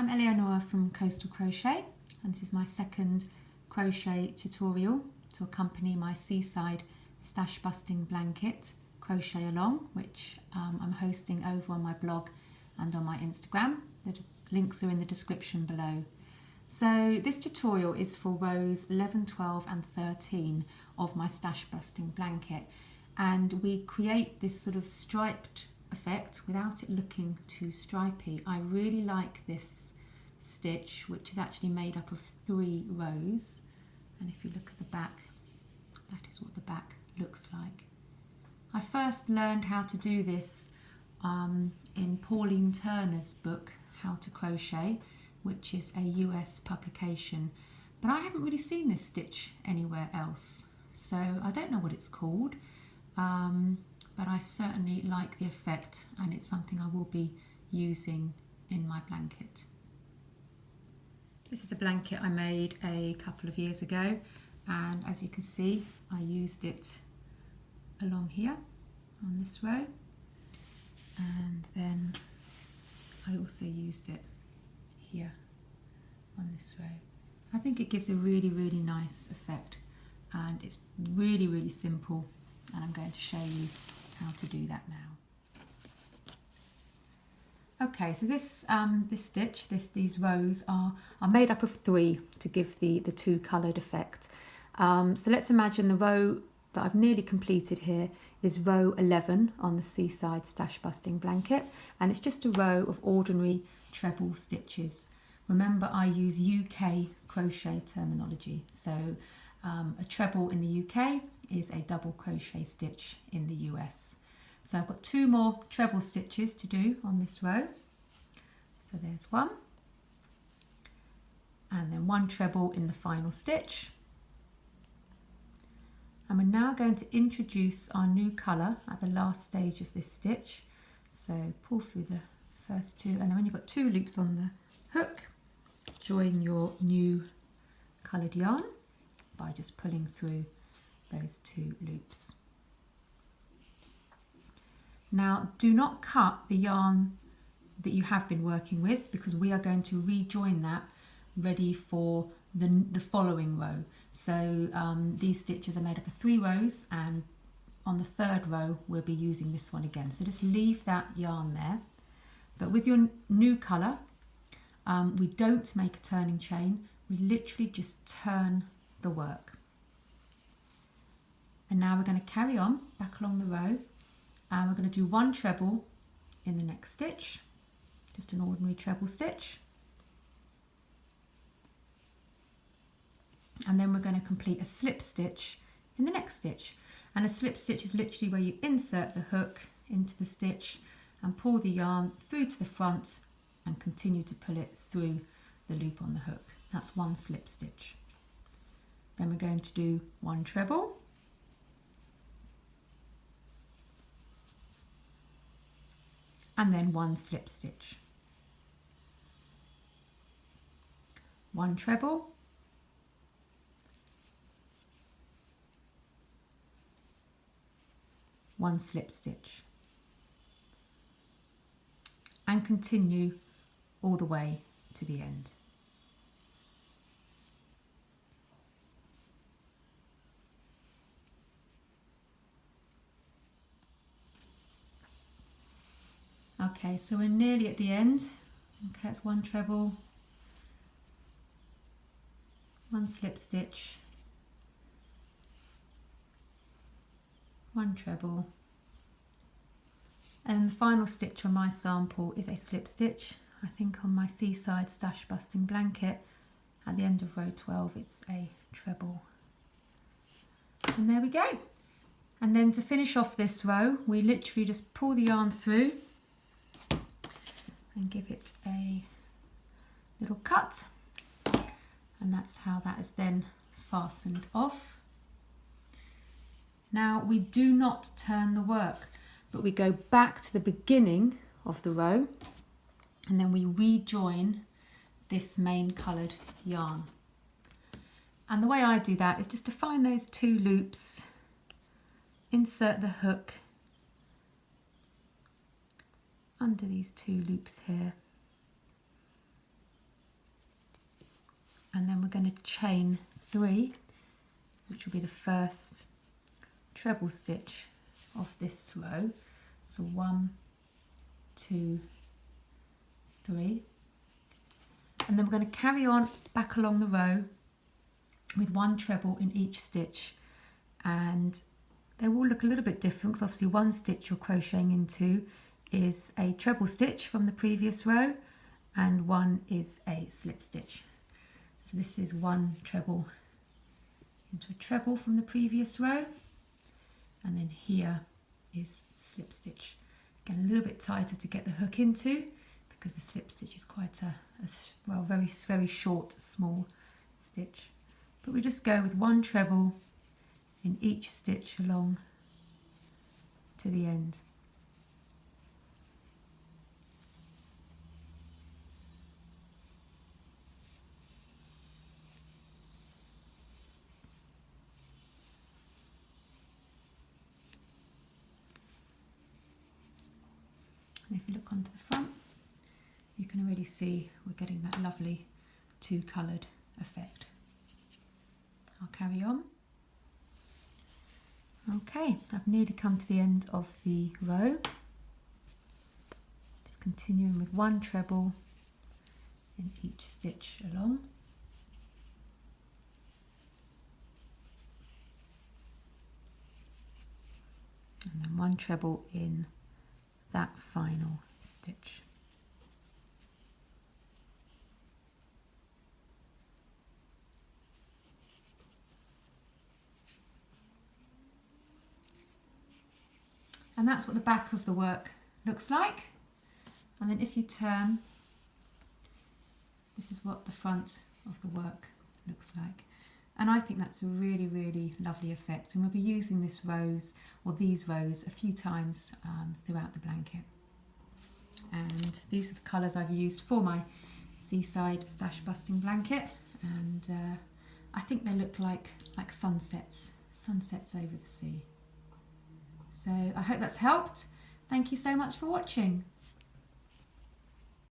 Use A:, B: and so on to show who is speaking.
A: I'm Eleonora from Coastal Crochet, and this is my second crochet tutorial to accompany my Seaside stash busting blanket crochet along, which I'm hosting over on my blog and on my Instagram. The links are in the description below. So this tutorial is for rows 11, 12 and 13 of my stash busting blanket, and we create this sort of striped effect without it looking too stripy. I really like this stitch, which is actually made up of 3 rows, and if you look at the back, that is what the back looks like. I first learned how to do this in Pauline Turner's book How to Crochet, which is a US publication, but I haven't really seen this stitch anywhere else, so I don't know what it's called. But I certainly like the effect, and it's something I will be using in my blanket. This is a blanket I made a couple of years ago, and as you can see, I used it along here on this row, and then I also used it here on this row. I think it gives a really nice effect, and it's really simple, and I'm going to show you how to do that now. Okay, so this stitch, these rows are made up of 3 to give the 2 coloured effect. So let's imagine the row that I've nearly completed here is row 11 on the Seaside stash busting blanket, and it's just a row of ordinary treble stitches. Remember, I use UK crochet terminology, so a treble in the UK is a double crochet stitch in the US. So I've got 2 more treble stitches to do on this row. So there's 1, and then 1 treble in the final stitch. And we're now going to introduce our new colour at the last stage of this stitch. So pull through the first 2, and then when you've got 2 loops on the hook, join your new coloured yarn by just pulling through those 2 loops. Now, do not cut the yarn that you have been working with, because we are going to rejoin that ready for the following row. So these stitches are made up of 3 rows, and on the 3rd row we'll be using this one again. So just leave that yarn there. But with your new colour, we don't make a turning chain, we literally just turn the work. And now we're going to carry on back along the row, and we're going to do 1 treble in the next stitch, just an ordinary treble stitch. And then we're going to complete a slip stitch in the next stitch. And a slip stitch is literally where you insert the hook into the stitch and pull the yarn through to the front and continue to pull it through the loop on the hook. That's 1 slip stitch. Then we're going to do 1 treble, and then 1 slip stitch, 1 treble, 1 slip stitch, and continue all the way to the end. Okay, so we're nearly at the end. Okay, it's 1 treble, 1 slip stitch, 1 treble, and the final stitch on my sample is a slip stitch. I think on my Seaside stash busting blanket at the end of row 12 it's a treble. And there we go. And then to finish off this row, we literally just pull the yarn through and give it a little cut, and that's how that is then fastened off. Now, we do not turn the work, but we go back to the beginning of the row, and then we rejoin this main coloured yarn. And the way I do that is just to find those 2 loops, insert the hook under these 2 loops here, and then we're going to chain 3, which will be the first treble stitch of this row. So 1, 2, 3, and then we're going to carry on back along the row with 1 treble in each stitch, and they will look a little bit different because obviously one stitch you're crocheting into is a treble stitch from the previous row and one is a slip stitch. So this is 1 treble into a treble from the previous row, and then here is slip stitch. Again, a little bit tighter to get the hook into because the slip stitch is quite well, very short, small stitch. But we just go with 1 treble in each stitch along to the end. And if you look onto the front, you can already see we're getting that lovely 2-coloured effect. I'll carry on. Okay, I've nearly come to the end of the row. Just continuing with 1 treble in each stitch along. And then 1 treble in that final stitch. And that's what the back of the work looks like. And then if you turn, this is what the front of the work looks like. And I think that's a really, really lovely effect. And we'll be using this rose, or these rows, a few times throughout the blanket. And these are the colours I've used for my Seaside stash busting blanket. And I think they look like sunsets over the sea. So I hope that's helped. Thank you so much for watching.